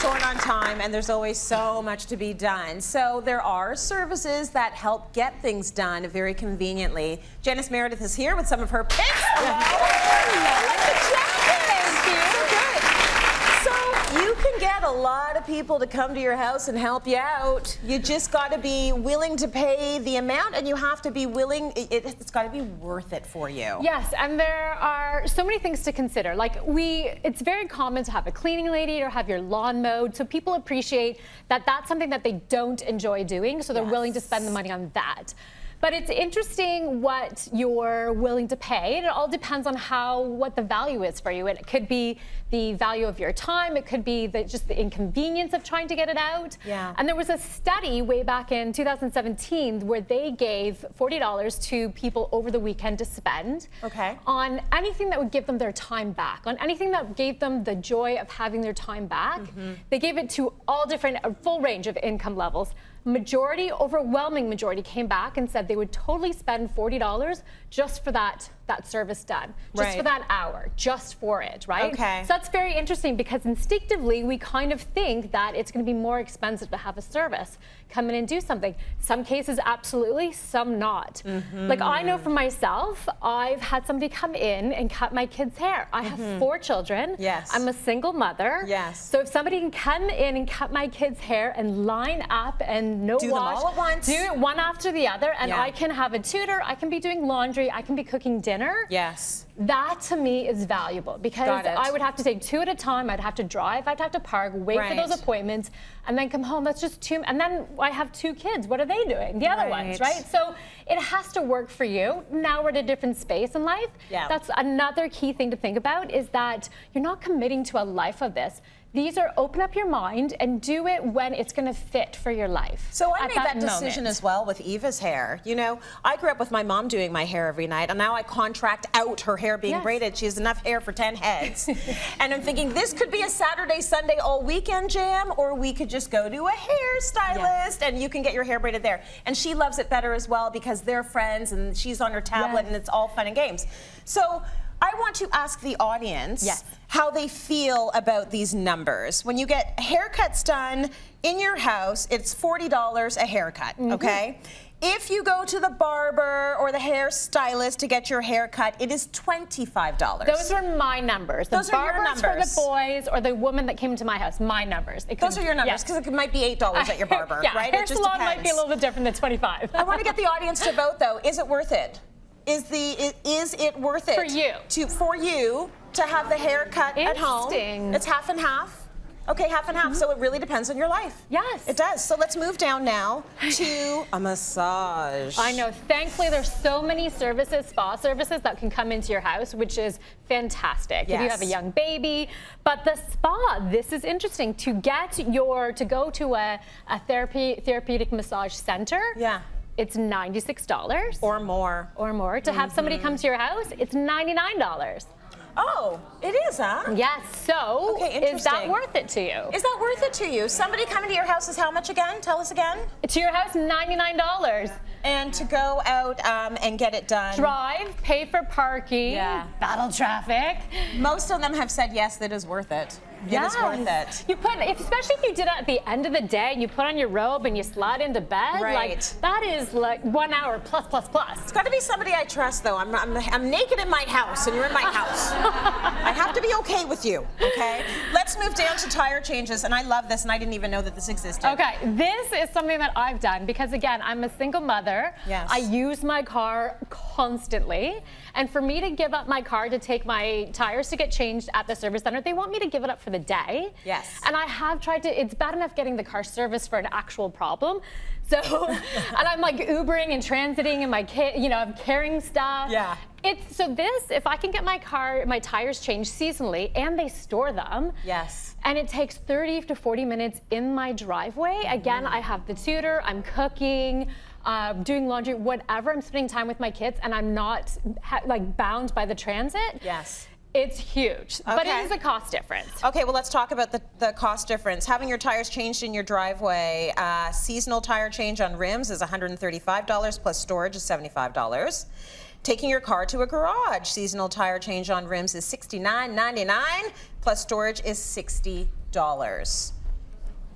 short on time, and there's always so much to be done. So there are services that help get things done very conveniently. Janice Meredith is here with some of her picks. You can get a lot of people to come to your house and help you out. You just got to be willing to pay the amount, and you have to be willing, it's got to be worth it for you. Yes, and there are so many things to consider. Like it's very common to have a cleaning lady or have your lawn mowed, so people appreciate that that's something that they don't enjoy doing, so they're willing to spend the money on that. But it's interesting what you're willing to pay. It all depends on what the value is for you. It could be the value of your time. It could be just the inconvenience of trying to get it out. Yeah. And there was a study way back in 2017 where they gave $40 to people over the weekend to spend on anything that would give them their time back, on anything that gave them the joy of having their time back. They gave it to all different, a full range of income levels. Overwhelming majority came back and said they would totally spend $40 just for that service done, just for that hour, just for it, right? Okay. So that's very interesting because instinctively we kind of think that it's going to be more expensive to have a service come in and do something. Some cases absolutely, some not. Like I know for myself, I've had somebody come in and cut my kids' hair. I have 4 children. Yes. I'm a single mother. Yes. So if somebody can come in and cut my kids' hair and line up and no do wash, them all at once. do it one after the other, and I can have a tutor, I can be doing laundry, I can be cooking dinner. Yes. That to me is valuable because I would have to take 2 at a time. I'd have to drive, I'd have to park, wait for those appointments, and then come home. That's just 2. And then I have 2 kids. What are they doing? The other ones, right? So it has to work for you. Now we're at a different space in life. Yeah. That's another key thing to think about is that you're not committing to a life of this. These are open up your mind and do it when it's going to fit for your life. So I made that decision as well with Eva's hair. You know, I grew up with my mom doing my hair every night, and now I contract out her hair being braided. She has enough hair for 10 heads. And I'm thinking this could be a Saturday, Sunday, all weekend jam, or we could just go to a hairstylist and you can get your hair braided there. And she loves it better as well because they're friends and she's on her tablet and it's all fun and games. So I want to ask the audience how they feel about these numbers. When you get haircuts done in your house, it's $40 a haircut, okay? If you go to the barber or the hairstylist to get your hair cut, it is $25. Those are my numbers. Those are your numbers. For the boys or the woman that came to my house, my numbers. Those are your numbers, because it might be $8 at your barber, right? Hair it just salon depends. might be a little bit different than $25. I want to get the audience to vote, though. Is it worth it? Is it worth it for you to have the haircut at home? It's half and half. Okay, half and half. So it really depends on your life. Yes, it does. So let's move down now to a massage. I know. Thankfully, there's so many services, spa services that can come into your house, which is fantastic. If you have a young baby, but the spa. This is interesting to go to a therapeutic massage center. Yeah. It's $96 or more. To have somebody come to your house, it's $99. Oh, it is, huh? Yes. So, is that worth it to you? Is that worth it to you? Somebody coming to your house is how much again? Tell us again. To your house, $99. And to go out and get it done. Drive, pay for parking, battle traffic. Most of them have said yes, that is worth it. It is worth it. You especially if you did it at the end of the day and you put on your robe and you slide into bed, like that is like 1 hour plus. It's got to be somebody I trust, though. I'm naked in my house and you're in my house. I have to be okay with you, okay? Let's move down to tire changes, and I love this, and I didn't even know that this existed. Okay, this is something that I've done because, again, I'm a single mother. Yes. I use my car constantly, and for me to give up my car to take my tires to get changed at the service center, they want me to give it up for the day. Yes. And I have tried to, it's bad enough getting the car serviced for an actual problem. So, and I'm like Ubering and transiting and my kid, I'm carrying stuff. Yeah. If I can get my tires changed seasonally and they store them. Yes. And it takes 30 to 40 minutes in my driveway. Again, I have the tutor, I'm cooking, doing laundry, whatever. I'm spending time with my kids and I'm not bound by the transit. Yes. It's huge, but it is a cost difference. Okay, well, let's talk about the cost difference. Having your tires changed in your driveway, seasonal tire change on rims is $135 plus storage is $75. Taking your car to a garage, seasonal tire change on rims is $69.99 plus storage is $60.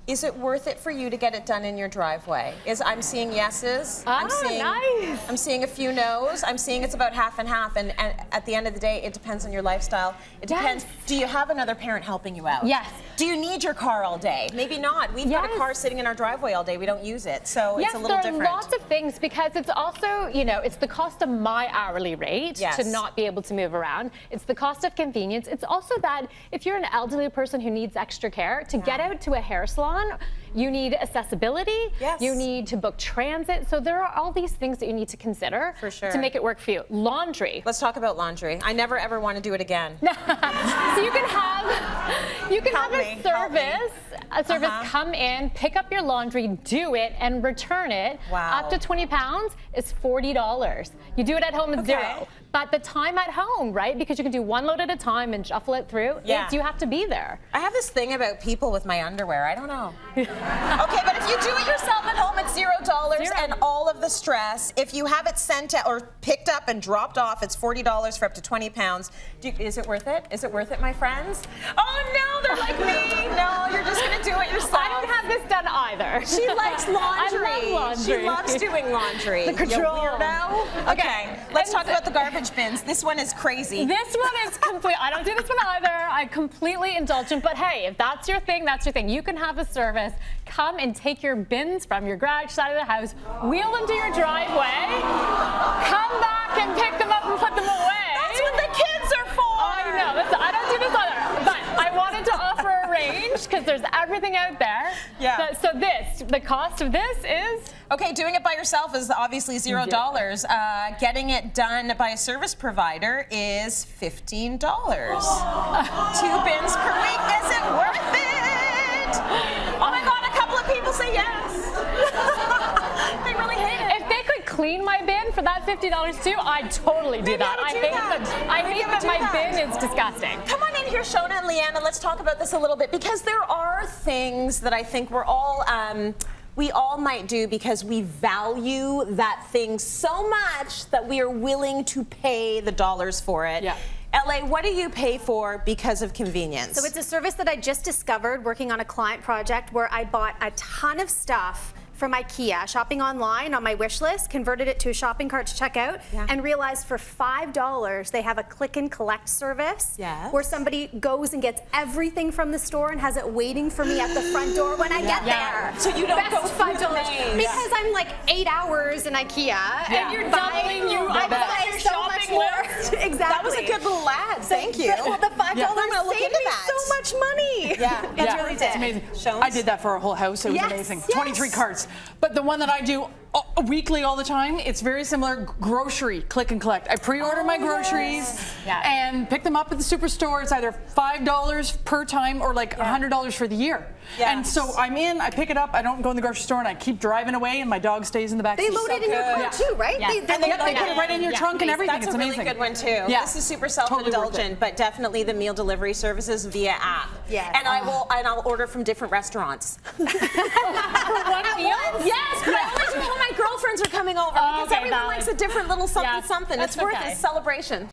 Is it worth it for you to get it done in your driveway? I'm seeing yeses. Nice. I'm seeing a few no's. I'm seeing it's about half and half. And at the end of the day, it depends on your lifestyle. It depends. Do you have another parent helping you out? Yes. Do you need your car all day? Maybe not. We've got a car sitting in our driveway all day. We don't use it. So it's a little different. There are lots of things, because it's also, it's the cost of my hourly rate to not be able to move around. It's the cost of convenience. It's also that if you're an elderly person who needs extra care, to get out to a hair salon, you need accessibility. Yes. You need to book transit. So there are all these things that you need to consider to make it work for you. Laundry. Let's talk about laundry. I never ever want to do it again. So you can have a service come in, pick up your laundry, do it, and return it. Wow. Up to 20 pounds is $40. You do it at home, it's $0. But the time at home, right? Because you can do one load at a time and shuffle it through. You have to be there. I have this thing about people with my underwear. I don't know. Okay, but if you do it yourself at home, it's $0 and all of the stress. If you have it sent out or picked up and dropped off, it's $40 for up to 20 pounds. Is it worth it? Is it worth it, my friends? Oh no, they're like me. No, you're just gonna do it yourself. I don't have this done either. She likes laundry. I love laundry. She loves doing laundry. The control. You weirdo. Okay, let's talk about the garbage bins. This one is crazy. This one is complete. I don't do this one either. I'm completely indulgent. But hey, if that's your thing, that's your thing. You can have a service come and take your bins from your garage side of the house, wheel them to your driveway, come back and pick them up and put them away. That's what the kids are for. I know. I don't do this either. But I wanted to offer a range because there's everything out there. Yeah. So the cost of this is? Okay, doing it by yourself is obviously $0. Getting it done by a service provider is $15. 2 bins per week. Is it worth it? Oh my God, a couple of people say yes. They really hate it. If they could clean my bin for that $50 too, I'd totally do that. I hate that my bin is disgusting. Come on in here, Shona and Leanna. Let's talk about this a little bit, because there are things that I think we all might do because we value that thing so much that we are willing to pay the dollars for it. Yeah. LA, what do you pay for because of convenience? So it's a service that I just discovered working on a client project where I bought a ton of stuff from IKEA, shopping online on my wish list, converted it to a shopping cart to check out, and realized for $5 they have a click and collect service where somebody goes and gets everything from the store and has it waiting for me at the front door when I get there. So you don't go $5 because I'm like 8 hours in IKEA and you're doubling I buy so much more. Exactly. That was a good little ad. Thank you. Well, the $5 saved me so much money. Yeah, it really did. It's amazing. I did that for our whole house. It was amazing. 23 carts. But the one that I do weekly all the time, it's very similar. Grocery click and collect. I pre-order my groceries and pick them up at the superstore. It's either $5 per time or like $100 for the year. And so I'm in, I pick it up, I don't go in the grocery store, and I keep driving away, and my dog stays in the back seat. They load it in your car too, right? Yeah. They They put it right in your trunk and everything. That's It's a really amazing. good one too. Yeah. This is super self-indulgent, but definitely the meal delivery services via app. Yes. And I'll order from different restaurants. For one meal? Yes, but I always do it when my girlfriends are coming over because everyone likes a different little something. It's worth it. Celebration.